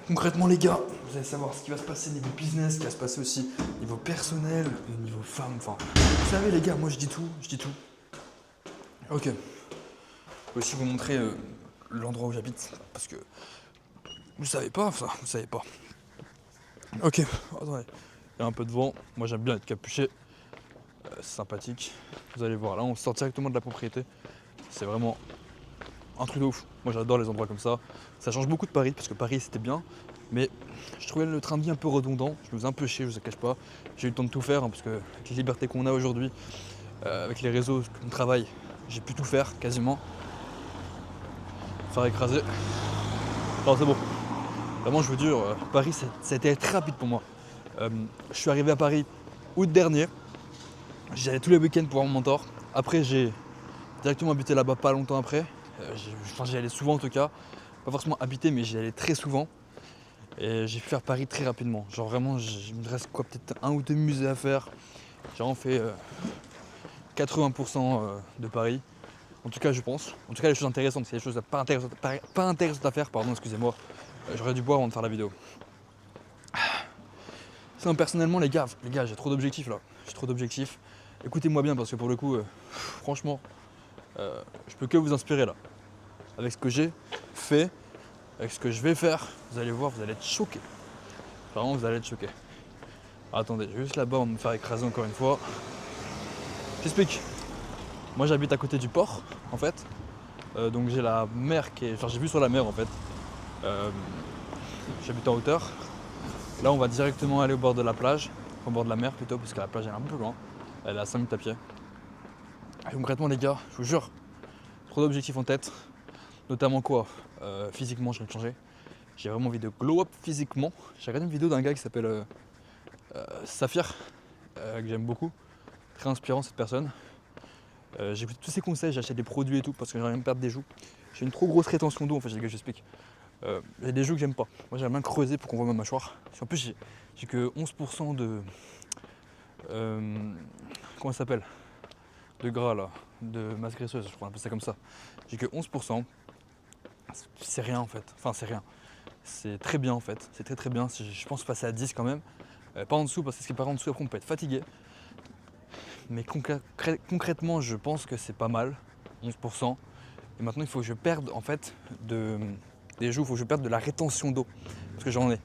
Concrètement les gars, vous allez savoir ce qui va se passer niveau business, ce qui va se passer aussi niveau personnel, niveau femme, enfin. Vous savez les gars, moi je dis tout. Ok. Je vais aussi vous montrer l'endroit où j'habite, parce que vous savez pas, ça, vous savez pas. Ok, attendez. Il y a un peu de vent, moi j'aime bien être capuché, c'est sympathique. Vous allez voir, là on sort directement de la propriété, c'est vraiment un truc de ouf. Moi j'adore les endroits comme ça. Ça change beaucoup de Paris, parce que Paris c'était bien, mais je trouvais le train de vie un peu redondant. Je me faisais un peu chier, je vous cache pas. J'ai eu le temps de tout faire, hein, parce que avec les libertés qu'on a aujourd'hui, avec les réseaux, mon travail, j'ai pu tout faire quasiment. Faire écraser. Alors c'est bon. Vraiment je vous jure, Paris ça a été très rapide pour moi. Je suis arrivé à Paris août dernier. J'allais tous les week-ends pour voir mon mentor. Après j'ai directement habité là-bas pas longtemps après. J'y allais souvent en tout cas. Pas forcément habiter mais j'y allais très souvent. Et j'ai pu faire Paris très rapidement. Genre vraiment, il me reste quoi, peut-être un ou deux musées à faire. J'ai vraiment fait 80% de Paris. En tout cas, je pense. En tout cas, les choses intéressantes, c'est les choses pas intéressantes à faire, pardon, excusez-moi. J'aurais dû boire avant de faire la vidéo. Sinon, personnellement, les gars, j'ai trop d'objectifs là. J'ai trop d'objectifs. Écoutez-moi bien parce que pour le coup, franchement, je peux que vous inspirer là. Avec ce que j'ai fait, avec ce que je vais faire, vous allez voir, vous allez être choqués. Vraiment, vous allez être choqués. Attendez, juste là-bas, on va me faire écraser encore une fois. J'explique. Moi, j'habite à côté du port, en fait. Donc j'ai la mer qui est... Enfin, j'ai vu sur la mer, en fait. Euh, J'habite en hauteur. Là, on va directement aller au bord de la plage. Au bord de la mer, plutôt, parce que la plage, elle est un peu loin. Elle est à 5 minutes à pied. Et concrètement, les gars, je vous jure, trop d'objectifs en tête. Notamment quoi physiquement, je vais le changer. J'ai vraiment envie de glow up physiquement. J'ai regardé une vidéo d'un gars qui s'appelle Saphir, que j'aime beaucoup. Très inspirant, cette personne. J'écoute tous ses conseils, j'achète des produits et tout parce que j'aimerais bien me perdre des joues. J'ai une trop grosse rétention d'eau en fait, j'explique. J'ai des joues que j'aime pas. Moi j'aime bien creuser pour qu'on voit ma mâchoire. En plus j'ai que 11% de. Comment ça s'appelle? De gras là, de masse graisseuse, je crois, on appelle ça comme ça. J'ai que 11%. C'est rien en fait. Enfin c'est rien. C'est très bien en fait. C'est très très bien. Je pense passer à 10 quand même. Pas en dessous parce que ce qui est pas en dessous après on peut être fatigué. Mais concrètement, je pense que c'est pas mal, 11%. Et maintenant, il faut que je perde en fait des joues, il faut que je perde de la rétention d'eau. Parce que j'en ai.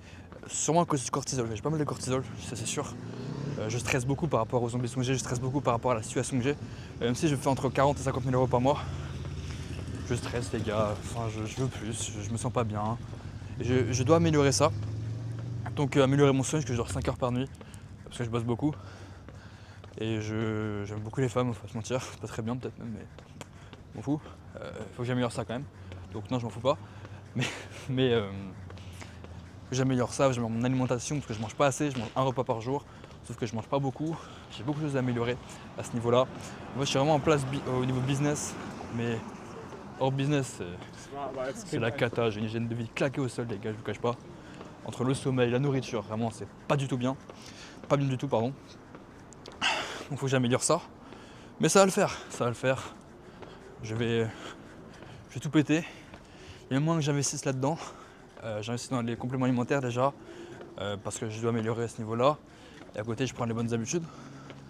Sûrement à cause du cortisol. J'ai pas mal de cortisol, ça c'est sûr. Je stresse beaucoup par rapport aux ambitions que j'ai, je stresse beaucoup par rapport à la situation que j'ai. Même si je fais entre 40 et 50 000 euros par mois, je stresse les gars. Enfin, je veux plus, je me sens pas bien. Et je dois améliorer ça. Donc, améliorer mon sommeil, parce que je dors 5 heures par nuit. Parce que je bosse beaucoup. Et j'aime beaucoup les femmes, faut pas se mentir, c'est pas très bien peut-être même, mais je m'en fous. Faut que j'améliore ça quand même. Donc non, je m'en fous pas. Mais, mais j'améliore ça, j'améliore mon alimentation parce que je mange pas assez, je mange un repas par jour. Sauf que je mange pas beaucoup. J'ai beaucoup de choses à améliorer à ce niveau-là. Moi je suis vraiment en place au niveau business, mais hors business c'est la cata. J'ai une hygiène de vie claquée au sol les gars, je vous cache pas. Entre le sommeil, la nourriture, vraiment c'est pas du tout bien. Pas bien du tout pardon. Donc faut que j'améliore ça. Mais ça va le faire, ça va le faire. Je vais tout péter. Il y a moins que j'investisse là-dedans. J'investis dans les compléments alimentaires déjà, parce que je dois améliorer à ce niveau-là. Et à côté, je prends les bonnes habitudes.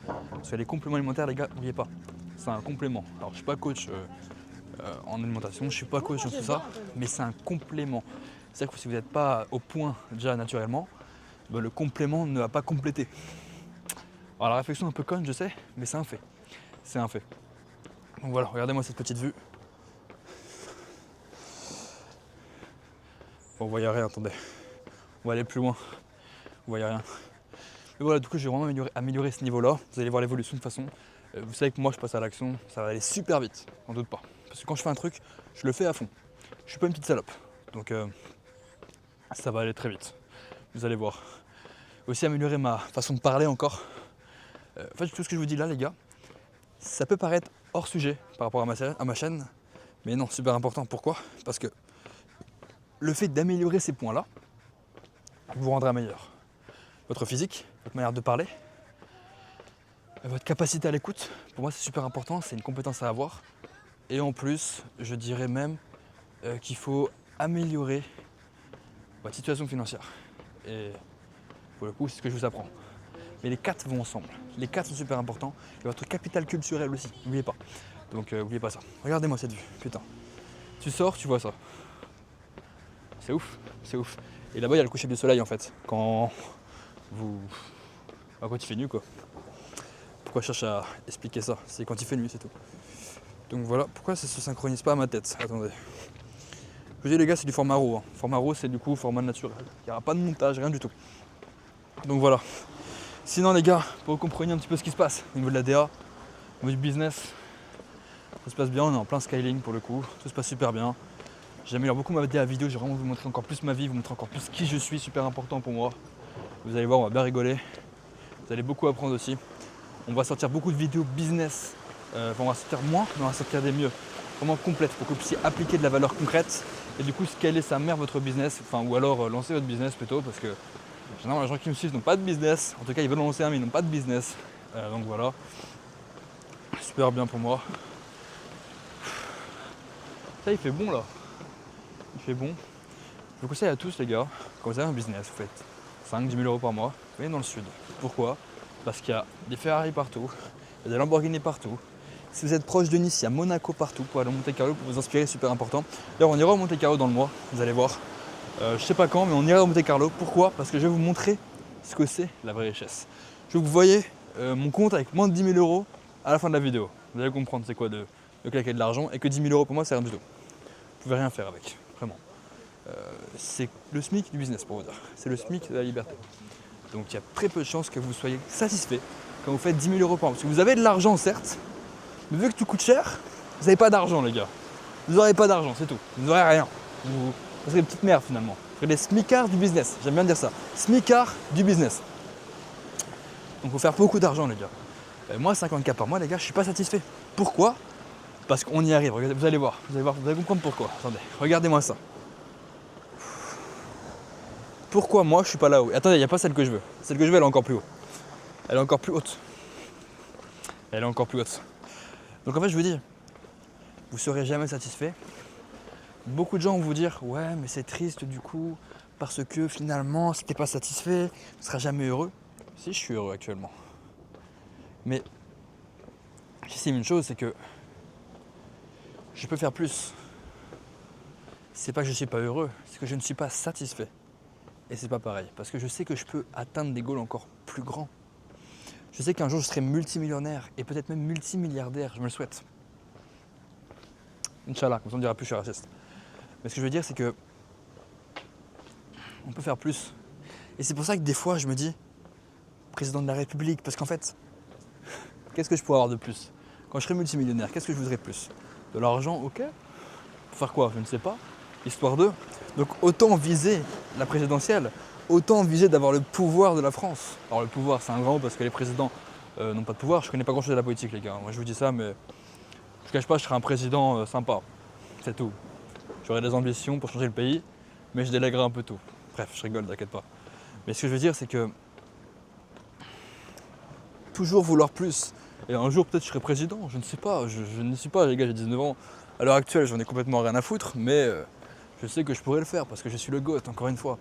Parce que les compléments alimentaires, les gars, n'oubliez pas, c'est un complément. Alors, je suis pas coach en alimentation, je suis pas coach dans tout ça, mais c'est un complément. C'est-à-dire que si vous n'êtes pas au point déjà naturellement, ben, le complément ne va pas compléter. Alors la réflexion est un peu conne, je sais, mais c'est un fait. C'est un fait. Donc voilà, regardez-moi cette petite vue. Bon, on voyait rien, attendez. On va aller plus loin. On voyait rien. Mais voilà, du coup, j'ai vraiment amélioré ce niveau-là. Vous allez voir l'évolution de toute façon. Vous savez que moi, je passe à l'action. Ça va aller super vite, n'en doute pas. Parce que quand je fais un truc, je le fais à fond. Je suis pas une petite salope. Donc, ça va aller très vite. Vous allez voir. Aussi améliorer ma façon de parler encore. En fait, tout ce que je vous dis là, les gars, ça peut paraître hors sujet par rapport à ma chaîne. Mais non, super important. Pourquoi? Parce que le fait d'améliorer ces points-là vous rendra meilleur. Votre physique, votre manière de parler, votre capacité à l'écoute, pour moi c'est super important, c'est une compétence à avoir. Et en plus, je dirais même qu'il faut améliorer votre situation financière. Et pour le coup, c'est ce que je vous apprends. Mais les 4 vont ensemble. Les 4 sont super importants. Et votre capital culturel aussi, n'oubliez pas. Donc n'oubliez pas ça. Regardez-moi cette vue, putain. Tu sors, tu vois ça. C'est ouf, c'est ouf. Et là-bas, il y a le coucher du soleil en fait. Quand il fait nuit quoi. Pourquoi je cherche à expliquer ça? C'est quand il fait nuit, c'est tout. Donc voilà, pourquoi ça se synchronise pas à ma tête? Attendez. Je vous dis les gars, c'est du format RAW. Format RAW, c'est du coup format naturel. Il n'y aura pas de montage, rien du tout. Donc voilà. Sinon les gars, pour que vous compreniez un petit peu ce qui se passe au niveau de la DA, au niveau du business, ça se passe bien, on est en plein scaling pour le coup, tout se passe super bien. J'améliore beaucoup ma DA vidéo, j'ai vraiment vous montrer encore plus ma vie, vous montrer encore plus qui je suis, super important pour moi. Vous allez voir, on va bien rigoler. Vous allez beaucoup apprendre aussi. On va sortir beaucoup de vidéos business. On va sortir moins, mais on va sortir des mieux. Vraiment complètes pour que vous puissiez appliquer de la valeur concrète et du coup scaler sa mère votre business, ou alors lancer votre business plutôt parce que généralement les gens qui me suivent n'ont pas de business. En tout cas ils veulent en lancer un mais ils n'ont pas de business. Donc voilà. Super bien pour moi. Ça il fait bon là. Il fait bon. Je vous conseille à tous les gars, quand vous avez un business, vous faites 5-10 000 euros par mois, vous venez dans le sud. Pourquoi? Parce qu'il y a des Ferrari partout, il y a des Lamborghini partout. Si vous êtes proche de Nice, il y a Monaco partout pour aller au Monte Carlo pour vous inspirer, super important. D'ailleurs on ira au Monte Carlo dans le mois, vous allez voir. Je sais pas quand, mais on ira au Monte Carlo. Pourquoi? Parce que je vais vous montrer ce que c'est la vraie richesse. Je veux que vous voyez mon compte avec moins de 10 000 euros à la fin de la vidéo. Vous allez comprendre c'est quoi de claquer de l'argent et que 10 000 euros pour moi c'est rien du tout. Vous pouvez rien faire avec, vraiment. C'est le SMIC du business pour vous dire. C'est le SMIC de la liberté. Donc il y a très peu de chances que vous soyez satisfait quand vous faites 10 000 euros par mois. Parce que vous avez de l'argent certes, mais vu que tout coûte cher, vous n'avez pas d'argent les gars. Vous n'aurez pas d'argent, c'est tout. Vous n'aurez rien. Vous serez une petite merde finalement. Vous serez des smicards du business. J'aime bien dire ça. Smicards du business. Donc il faut faire beaucoup d'argent les gars. Moi 50K par mois les gars, je suis pas satisfait. Pourquoi? Parce qu'on y arrive. Vous allez voir, vous allez comprendre pourquoi. Attendez, regardez-moi ça. Pourquoi moi je suis pas là-haut? Attendez, il n'y a pas celle que je veux. Celle que je veux, elle est encore plus haute. Elle est encore plus haute. Elle est encore plus haute. Donc en fait, je vous dis, vous serez jamais satisfait. Beaucoup de gens vont vous dire, ouais, mais c'est triste du coup, parce que finalement, si t'es pas satisfait, tu seras jamais heureux. Si, je suis heureux actuellement. Mais j'estime une chose, c'est que je peux faire plus. C'est pas que je suis pas heureux, c'est que je ne suis pas satisfait. Et c'est pas pareil, parce que je sais que je peux atteindre des goals encore plus grands. Je sais qu'un jour je serai multimillionnaire et peut-être même multimilliardaire, je me le souhaite. Inch'Allah, comme ça on ne dira plus je suis raciste. Mais ce que je veux dire c'est que on peut faire plus. Et c'est pour ça que des fois je me dis, président de la République, parce qu'en fait, qu'est-ce que je pourrais avoir de plus? Quand je serai multimillionnaire, qu'est-ce que je voudrais plus? De l'argent, ok. Pour faire quoi? Je ne sais pas. Histoire d'eux. Donc autant viser la présidentielle, autant viser d'avoir le pouvoir de la France. Alors le pouvoir c'est un grand mot parce que les présidents n'ont pas de pouvoir. Je connais pas grand chose de la politique les gars. Moi je vous dis ça mais je ne cache pas, je serai un président sympa. C'est tout. J'aurai des ambitions pour changer le pays, mais je délèguerai un peu tout. Bref, je rigole, t'inquiète pas. Mais ce que je veux dire c'est que toujours vouloir plus. Et un jour peut-être je serai président, je ne sais pas, je n'y suis pas les gars, j'ai 19 ans. À l'heure actuelle j'en ai complètement rien à foutre, mais je sais que je pourrais le faire parce que je suis le GOAT, encore une fois.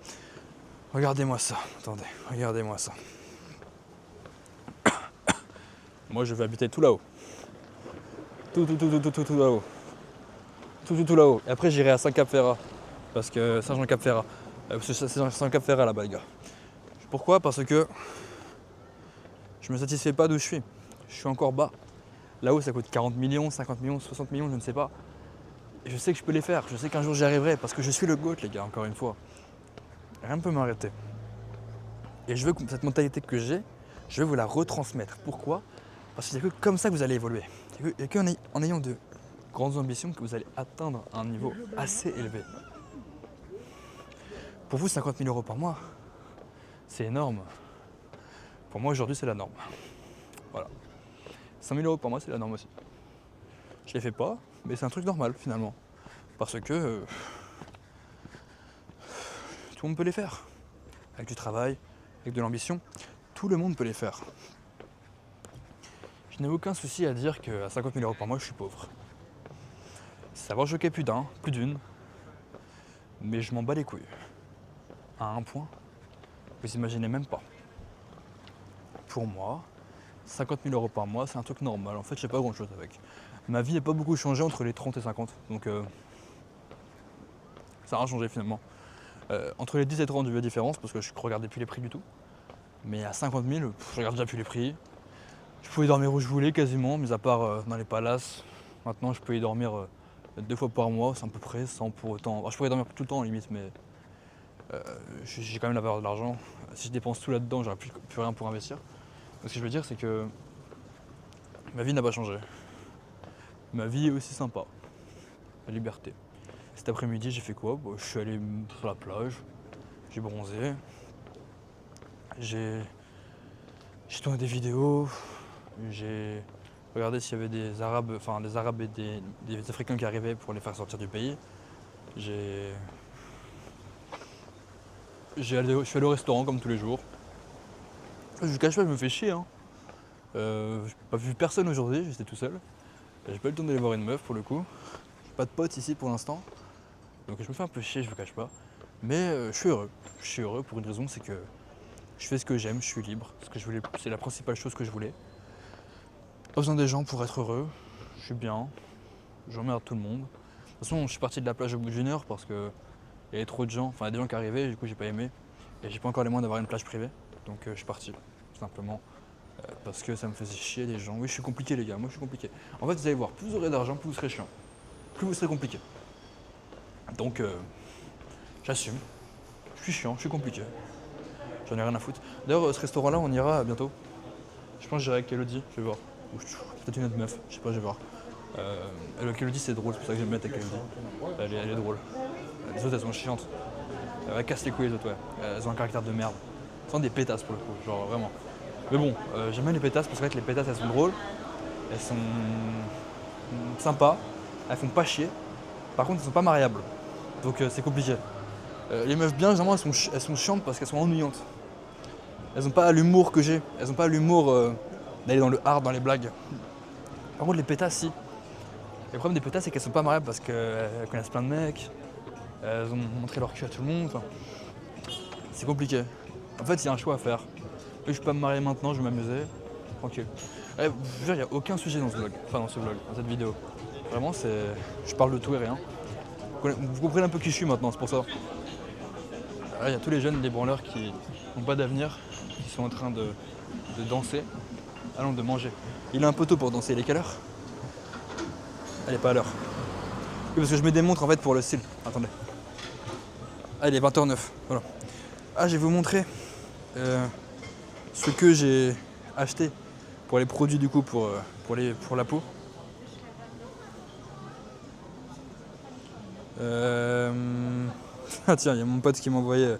Regardez-moi ça, attendez, regardez-moi ça. Moi je vais habiter tout là-haut. Tout là-haut. Tout là-haut. Et après j'irai à Saint-Cap-Ferrat. Parce que Saint-Jean-Cap-Ferrat. C'est Saint-Cap-Ferrat là-bas les gars. Pourquoi? Parce que je me satisfais pas d'où je suis. Je suis encore bas. Là-haut ça coûte 40 millions, 50 millions, 60 millions, je ne sais pas. Et je sais que je peux les faire, je sais qu'un jour j'y arriverai parce que je suis le GOAT les gars, encore une fois. Rien ne peut m'arrêter. Et je veux que cette mentalité que j'ai, je veux vous la retransmettre. Pourquoi? Parce qu'il n'y a que comme ça que vous allez évoluer. Il n'y a qu'en ayant de grandes ambitions que vous allez atteindre un niveau assez élevé. Pour vous, 50 000 euros par mois, c'est énorme. Pour moi, aujourd'hui, c'est la norme. Voilà. 5 000 euros par mois, c'est la norme aussi. Je ne les fais pas, mais c'est un truc normal finalement. Parce que tout le monde peut les faire. Avec du travail, avec de l'ambition, tout le monde peut les faire. Je n'ai aucun souci à dire qu'à 50 000 euros par mois, je suis pauvre. Ça va choquer plus d'une, mais je m'en bats les couilles. à un point, vous imaginez même pas. Pour moi, 50 000 euros par mois, c'est un truc normal. En fait, je sais pas grand chose avec. Ma vie n'a pas beaucoup changé entre les 30 et 50, donc ça n'a rien changé finalement. Entre les 10 et 30, j'ai vu la différence parce que je regardais plus les prix du tout. Mais à 50 000, je regarde déjà plus les prix. Je pouvais dormir où je voulais quasiment, mis à part dans les palaces. Maintenant, je peux y dormir 2 fois par mois, c'est à peu près, sans pour autant. Alors, je pourrais dormir tout le temps en limite, mais j'ai quand même la valeur de l'argent. Si je dépense tout là-dedans, j'aurai plus rien pour investir. Donc, ce que je veux dire, c'est que ma vie n'a pas changé. Ma vie est aussi sympa. La liberté. Cet après-midi, j'ai fait quoi? Bon, je suis allé sur la plage, j'ai bronzé, j'ai tourné des vidéos, j'ai regardé s'il y avait des Arabes, et des Africains qui arrivaient pour les faire sortir du pays. Je suis allé au restaurant comme tous les jours. Je vous cache pas, je me fais chier. Hein. J'ai pas vu personne aujourd'hui, j'étais tout seul. J'ai pas eu le temps d'aller voir une meuf pour le coup. J'ai pas de potes ici pour l'instant. Donc je me fais un peu chier, je vous cache pas. Mais je suis heureux. Je suis heureux pour une raison, c'est que je fais ce que j'aime, je suis libre. Ce que je voulais, c'est la principale chose que je voulais. Pas besoin des gens pour être heureux. Je suis bien. J'emmerde tout le monde. De toute façon, je suis parti de la plage au bout d'une heure parce que il y avait trop de gens. Enfin, il y a des gens qui arrivaient, du coup, j'ai pas aimé. Et j'ai pas encore les moyens d'avoir une plage privée. Donc je suis parti, tout simplement. Parce que ça me faisait chier les gens. Oui, je suis compliqué, les gars. Moi, je suis compliqué. En fait, vous allez voir, plus vous aurez d'argent, plus vous serez chiant. Plus vous serez compliqué. Donc, j'assume. Je suis chiant, je suis compliqué. J'en ai rien à foutre. D'ailleurs, ce restaurant-là, on ira bientôt. Je pense que j'irai avec Elodie, je vais voir. Ou peut-être une autre meuf, je sais pas, je vais voir. Avec Elodie, c'est drôle, c'est pour ça que j'aime bien être avec Elodie. Elle est drôle. Les autres, elles sont chiantes. Elles cassent les couilles, les autres, ouais. Elles ont un caractère de merde. Elles sont des pétasses pour le coup, genre vraiment. Mais bon, j'aime bien les pétasses parce qu'en fait, les pétasses, elles sont drôles. Elles sont sympas. Elles font pas chier. Par contre, elles sont pas mariables. Donc c'est compliqué. Les meufs bien, généralement, elles sont chiantes parce qu'elles sont ennuyantes. Elles n'ont pas l'humour que j'ai. Elles n'ont pas l'humour d'aller dans le hard, dans les blagues. Par contre, les pétasses, si. Le problème des pétasses, c'est qu'elles sont pas mariables parce qu'elles connaissent plein de mecs. Elles ont montré leur cul à tout le monde. Enfin, c'est compliqué. En fait, il y a un choix à faire. Je peux pas me marier maintenant, je vais m'amuser. Tranquille. Je veux dire, il n'y a aucun sujet dans ce vlog. Enfin, dans ce vlog, dans cette vidéo. Vraiment, je parle de tout et rien. Vous comprenez un peu qui je suis maintenant, c'est pour ça. Il y a tous les jeunes, les branleurs qui n'ont pas d'avenir, qui sont en train de danser. Ah non, de manger. Il est un peu tôt pour danser, il est quelle heure? Elle est pas à l'heure. Oui, parce que je mets des montres en fait pour le style. Attendez. Ah, il est 20h09. Voilà. Ah, je vais vous montrer ce que j'ai acheté pour les produits du coup pour la peau. Ah tiens, il y a mon pote qui m'a envoyé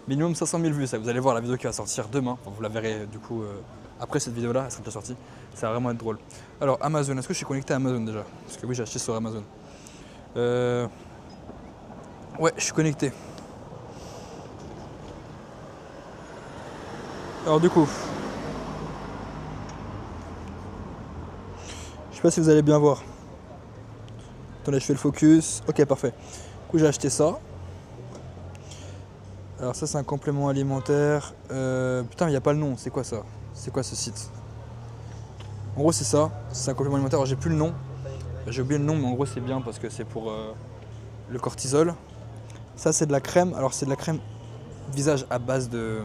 minimum 500 000 vues. Ça, vous allez voir la vidéo qui va sortir demain. Enfin, vous la verrez du coup après cette vidéo là, elle sera déjà sortie. Ça va vraiment être drôle. Alors Amazon, est-ce que je suis connecté à Amazon déjà? Parce que oui, j'ai acheté sur Amazon. Ouais, je suis connecté. Alors du coup, je sais pas si vous allez bien voir. Attendez, je fais le focus. Ok, parfait. Du coup, j'ai acheté ça. Alors ça, c'est un complément alimentaire. Putain, mais il n'y a pas le nom. C'est quoi ça? C'est quoi ce site? En gros, c'est ça. C'est un complément alimentaire. Alors, j'ai plus le nom. J'ai oublié le nom, mais en gros, c'est bien parce que c'est pour le cortisol. Ça, c'est de la crème. Alors, c'est de la crème visage à base de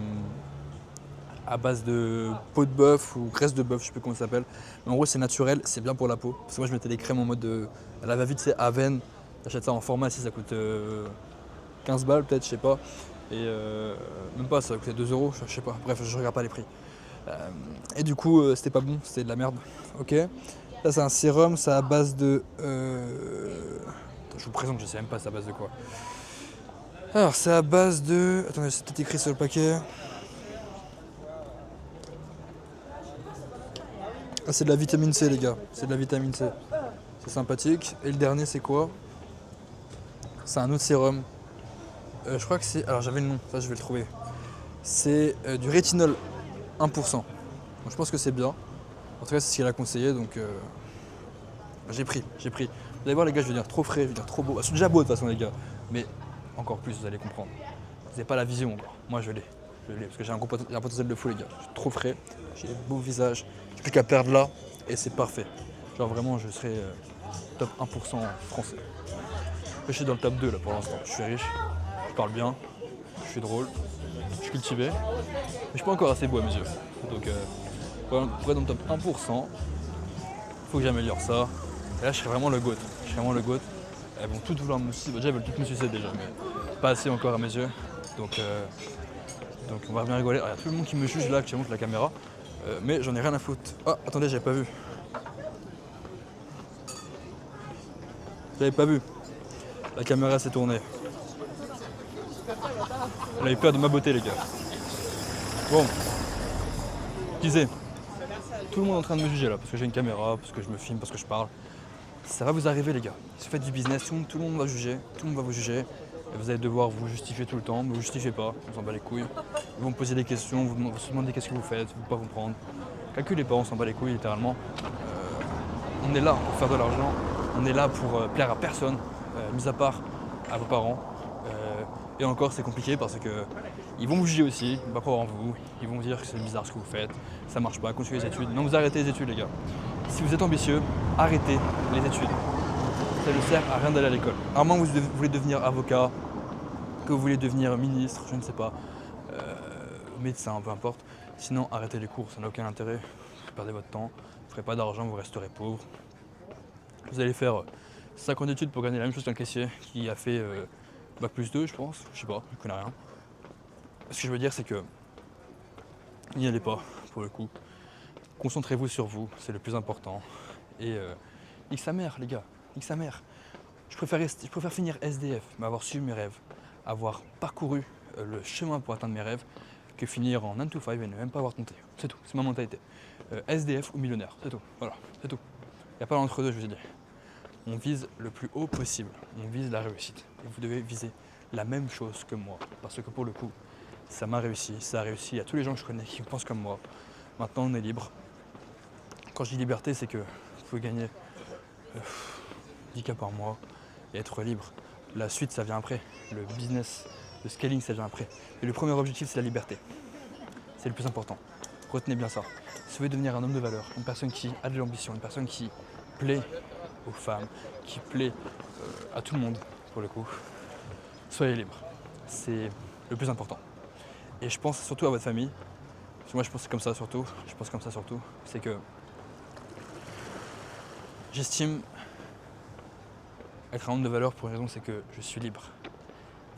peau de bœuf ou graisse de bœuf, je sais plus comment ça s'appelle. Mais en gros, c'est naturel, c'est bien pour la peau. Parce que moi, je mettais des crèmes en mode à la va-vite, c'est Aven. J'achète ça en format, si ça coûte 15 balles peut-être, je sais pas. Et même pas, ça coûtait 2 euros, je sais pas. Bref, je regarde pas les prix. Et du coup, c'était pas bon, c'était de la merde. Ok. Là, c'est un sérum, c'est à base de. Je vous présente, je sais même pas c'est à base de quoi. Alors, c'est à base de. Attendez, c'est peut-être écrit sur le paquet. Ah, c'est de la vitamine C, les gars. C'est de la vitamine C. C'est sympathique. Et le dernier, c'est quoi? C'est un autre sérum. Je crois que c'est. Alors, j'avais le nom, ça, je vais le trouver. C'est du rétinol 1%. Donc, je pense que c'est bien. En tout cas, c'est ce qu'elle a conseillé, donc j'ai pris. Vous allez voir, les gars, je vais dire trop frais, je vais dire trop beau. Ils sont déjà beaux de toute façon, les gars, mais encore plus, vous allez comprendre. n'avez pas la vision encore. Moi je l'ai. Parce que j'ai un potentiel de fou les gars. Je suis trop frais, j'ai des beaux visages. J'ai plus qu'à perdre là et c'est parfait. Genre vraiment je serai top 1% français. Je suis dans le top 2 là pour l'instant. Je suis riche, je parle bien, je suis drôle, je suis cultivé. Mais je suis pas encore assez beau à mes yeux. Donc pour être dans le top 1%, il faut que j'améliore ça. Et là je serai vraiment le GOAT. Je serai vraiment le GOAT. Elles vont toutes vouloir me sucer. Déjà elles veulent toutes me sucer déjà, mais pas assez encore à mes yeux. Donc on va bien rigoler. Il y a tout le monde qui me juge là actuellement avec la caméra. Mais j'en ai rien à foutre. Ah attendez, j'avais pas vu. J'avais pas vu. La caméra s'est tournée. Elle avait peur de ma beauté les gars. Bon. Je disais, tout le monde est en train de me juger là, parce que j'ai une caméra, parce que je me filme, parce que je parle. Ça va vous arriver les gars. Si vous faites du business, tout le monde va juger, tout le monde va vous juger. Et vous allez devoir vous justifier tout le temps, mais vous justifiez pas, on s'en bat les couilles. Ils vont me poser des questions, vous se demander qu'est-ce que vous faites, vous ne pouvez pas comprendre. Calculez pas, on s'en bat les couilles littéralement. On est là pour faire de l'argent, on est là pour plaire à personne, mis à part à vos parents. Et encore c'est compliqué parce que ils vont vous juger aussi, ils vont pas croire en vous, ils vont vous dire que c'est bizarre ce que vous faites, ça marche pas, continuez les études. Non, vous arrêtez les études les gars. Si vous êtes ambitieux, arrêtez les études. Ça ne sert à rien d'aller à l'école. À moins que vous voulez devenir avocat, que vous voulez devenir ministre, je ne sais pas, médecin, peu importe. Sinon, arrêtez les cours, ça n'a aucun intérêt. Vous perdez votre temps, vous ne ferez pas d'argent, vous resterez pauvre. Vous allez faire 50 études pour gagner la même chose qu'un caissier qui a fait Bac plus 2, je pense. Je sais pas, je connais rien. Ce que je veux dire, c'est que n'y allez pas, pour le coup. Concentrez-vous sur vous, c'est le plus important. Et nique sa mère, les gars, nique sa mère. Je préfère finir SDF, mais avoir su mes rêves, avoir parcouru le chemin pour atteindre mes rêves, que finir en 9 to 5 et ne même pas avoir tenté. C'est tout, c'est ma mentalité. SDF ou millionnaire, c'est tout, voilà, c'est tout. Il n'y a pas d'entre-deux, je vous ai dit. On vise le plus haut possible, on vise la réussite. Et vous devez viser la même chose que moi, parce que pour le coup, ça m'a réussi, ça a réussi à tous les gens que je connais qui pensent comme moi. Maintenant, on est libre. Quand je dis liberté, c'est que vous pouvez gagner 10K par mois et être libre. La suite, ça vient après. Le business, le scaling, ça vient après. Et le premier objectif, c'est la liberté. C'est le plus important. Retenez bien ça. Si vous voulez devenir un homme de valeur, une personne qui a de l'ambition, une personne qui plaît aux femmes, qui plaît à tout le monde, pour le coup, soyez libre. C'est le plus important. Et je pense surtout à votre famille. Parce que moi, je pense comme ça surtout. Je pense comme ça surtout. C'est que j'estime être un homme de valeur pour une raison, c'est que je suis libre.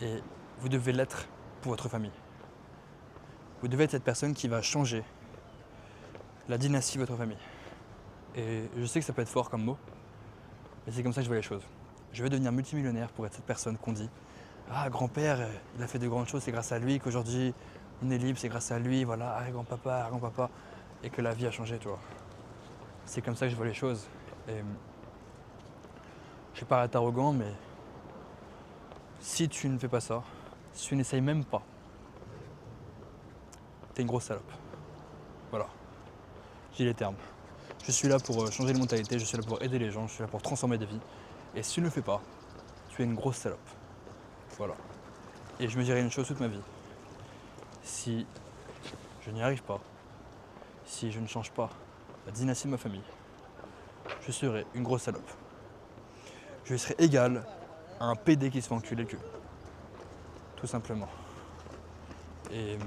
Et vous devez l'être pour votre famille. Vous devez être cette personne qui va changer la dynastie de votre famille. Et je sais que ça peut être fort comme mot, mais c'est comme ça que je vois les choses. Je vais devenir multimillionnaire pour être cette personne qu'on dit « Ah, grand-père, il a fait de grandes choses, c'est grâce à lui qu'aujourd'hui on est libre, c'est grâce à lui, voilà, ah, grand-papa, et que la vie a changé, tu vois. » C'est comme ça que je vois les choses. Et je vais pas être arrogant, mais si tu ne fais pas ça, si tu n'essayes même pas, t'es une grosse salope. Voilà. J'ai les termes. Je suis là pour changer les mentalités, je suis là pour aider les gens, je suis là pour transformer des vies. Et si tu ne le fais pas, tu es une grosse salope. Voilà. Et je me dirai une chose toute ma vie. Si je n'y arrive pas, si je ne change pas la dynastie de ma famille, je serai une grosse salope. Je serai égal à un PD qui se fait enculer le cul. Tout simplement. Et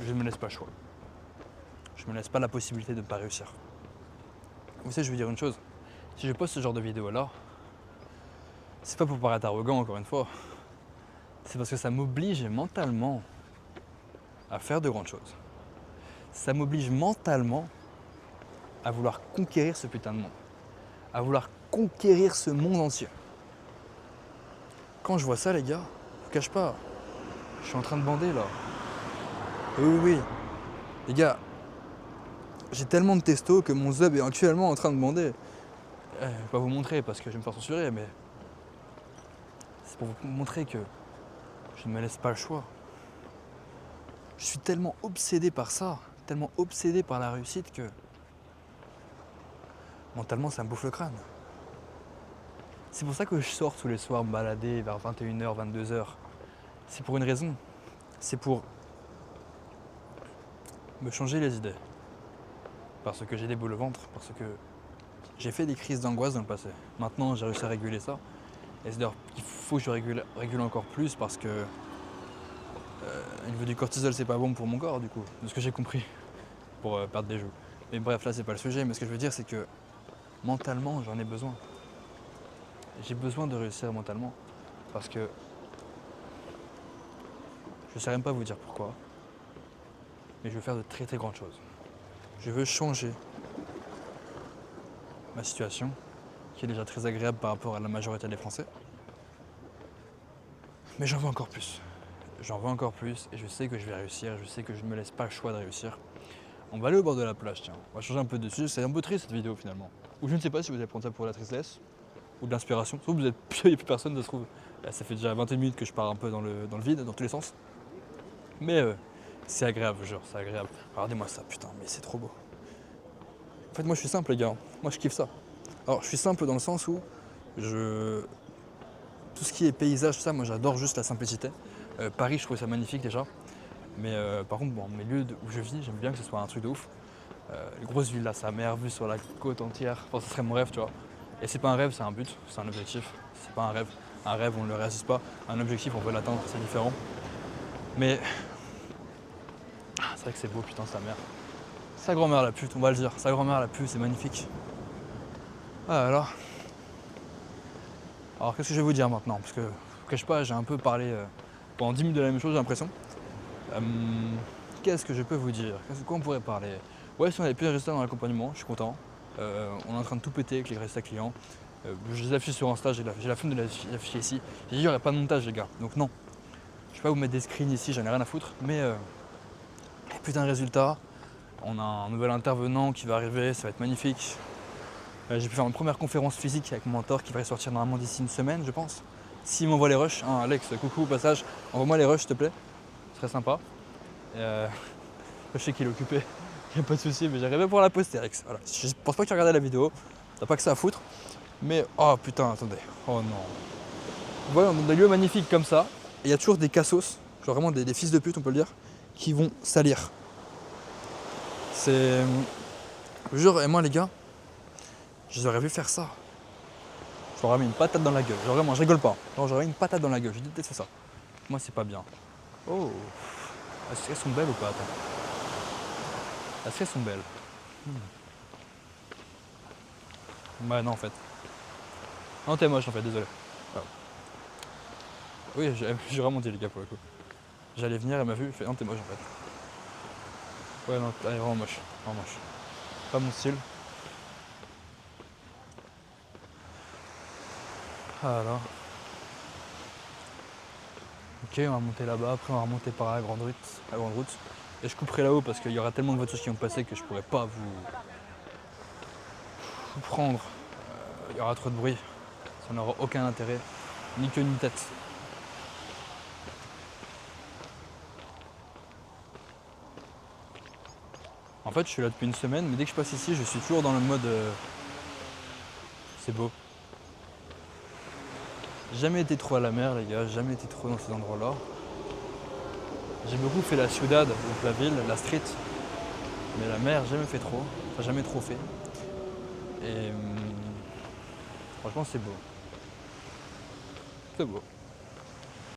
je ne me laisse pas le choix. Je ne me laisse pas la possibilité de ne pas réussir. Vous savez, je vais dire une chose. Si je poste ce genre de vidéo là, c'est pas pour paraître arrogant encore une fois. C'est parce que ça m'oblige mentalement à faire de grandes choses. Ça m'oblige mentalement à vouloir conquérir ce putain de monde. À vouloir conquérir ce monde entier. Quand je vois ça les gars, je vous cache pas, je suis en train de bander là. Oui. Les gars, j'ai tellement de testo que mon zub est actuellement en train de bander. Je vais pas vous montrer parce que je vais me faire censurer, mais c'est pour vous montrer que je ne me laisse pas le choix. Je suis tellement obsédé par ça, tellement obsédé par la réussite que mentalement ça me bouffe le crâne. C'est pour ça que je sors tous les soirs me balader vers 21h, 22h. C'est pour une raison. c'est pour me changer les idées. Parce que j'ai des boules au ventre, parce que j'ai fait des crises d'angoisse dans le passé. Maintenant, j'ai réussi à réguler ça. Et c'est d'ailleurs qu'il faut que je régule encore plus parce que au niveau du cortisol, c'est pas bon pour mon corps, du coup, de ce que j'ai compris, pour perdre des joues. Mais bref, là, c'est pas le sujet. Mais ce que je veux dire, c'est que mentalement, j'en ai besoin. J'ai besoin de réussir mentalement parce que je ne sais même pas vous dire pourquoi, mais je veux faire de très très grandes choses. Je veux changer ma situation, qui est déjà très agréable par rapport à la majorité des Français. Mais j'en veux encore plus. J'en veux encore plus et je sais que je vais réussir, je sais que je ne me laisse pas le choix de réussir. On va aller au bord de la plage, tiens. On va changer un peu de sujet. C'est un peu triste cette vidéo finalement. Ou je ne sais pas si vous allez prendre ça pour la tristesse ou de l'inspiration. Sauf que vous êtes il n'y a plus personne, ça se trouve. Là, ça fait déjà 21 minutes que je pars un peu dans le vide, dans tous les sens. Mais c'est agréable, genre, c'est agréable. Regardez-moi ça, putain, mais c'est trop beau. En fait, moi je suis simple, les gars. Moi je kiffe ça. Alors, je suis simple dans le sens où tout ce qui est paysage, tout ça, moi j'adore juste la simplicité. Paris, je trouve ça magnifique déjà. Mais par contre, bon, mes lieux où je vis, j'aime bien que ce soit un truc de ouf. Les grosses villes là, sa mer, vue sur la côte entière. Enfin, ce serait mon rêve, tu vois. Et c'est pas un rêve, c'est un but, c'est un objectif. C'est pas un rêve. Un rêve, on ne le réalise pas. Un objectif, on veut l'atteindre, c'est différent. Mais c'est vrai que c'est beau, putain, sa mère. Sa grand-mère la pute, on va le dire. Sa grand-mère la pute, c'est magnifique. Ah alors qu'est-ce que je vais vous dire maintenant? Parce que, je vous cache pas, j'ai un peu parlé pendant 10 minutes de la même chose, j'ai l'impression. Qu'est-ce que je peux vous dire? Quoi on pourrait parler? Ouais, si on avait plus de résultats dans l'accompagnement, je suis content. On est en train de tout péter avec les résultats clients. Je les affiche sur Insta, j'ai la flemme de les afficher ici. J'ai dit, il n'y aurait pas de montage, les gars. Donc non. Je vais pas vous mettre des screens ici, j'en ai rien à foutre. Mais putain de résultats. On a un nouvel intervenant qui va arriver, ça va être magnifique. J'ai pu faire une première conférence physique avec mon mentor qui va sortir normalement d'ici une semaine, je pense. S'il m'envoie les rushs, hein, Alex, coucou au passage, envoie-moi les rushs s'il te plaît. Ce serait sympa. Je sais qu'il est occupé, il n'y a pas de souci, mais j'arrive à pouvoir la poster, Alex. Voilà. Je pense pas que tu as regardé la vidéo, t'as pas que ça à foutre. Mais oh putain, attendez. Oh non. Voilà, on a des lieux magnifiques comme ça. Et il y a toujours des cassos, genre vraiment des fils de pute, on peut le dire, qui vont salir. C'est. Je jure, et moi les gars, je les aurais vu faire ça. J'aurais mis une patate dans la gueule. Genre vraiment, je rigole pas. Genre, j'aurais mis une patate dans la gueule, je déteste ça. Moi c'est pas bien. Oh. Est-ce qu'elles sont belles ou pas? Attends. Est-ce qu'elles sont belles? Bah non en fait. Non t'es moche en fait, désolé. Ah. Oui j'ai vraiment dit les gars pour le coup. J'allais venir, elle m'a vu, elle fait non t'es moche en fait. Ouais non, elle est vraiment moche. Vraiment moche. Pas mon style. Ah alors. Ok, on va monter là-bas, après on va remonter par la grande route. Et je couperai là-haut parce qu'il y aura tellement de voitures qui vont passer que je pourrais pas vous prendre. Il y aura trop de bruit. Ça n'aura aucun intérêt. Ni queue ni tête. En fait je suis là depuis une semaine, mais dès que je passe ici, je suis toujours dans le mode c'est beau. J'ai jamais été trop à la mer les gars, jamais été trop dans ces endroits-là. J'ai beaucoup fait la ciudad, donc la ville, la street, mais la mer jamais fait trop, enfin jamais trop fait. Et franchement c'est beau. C'est beau.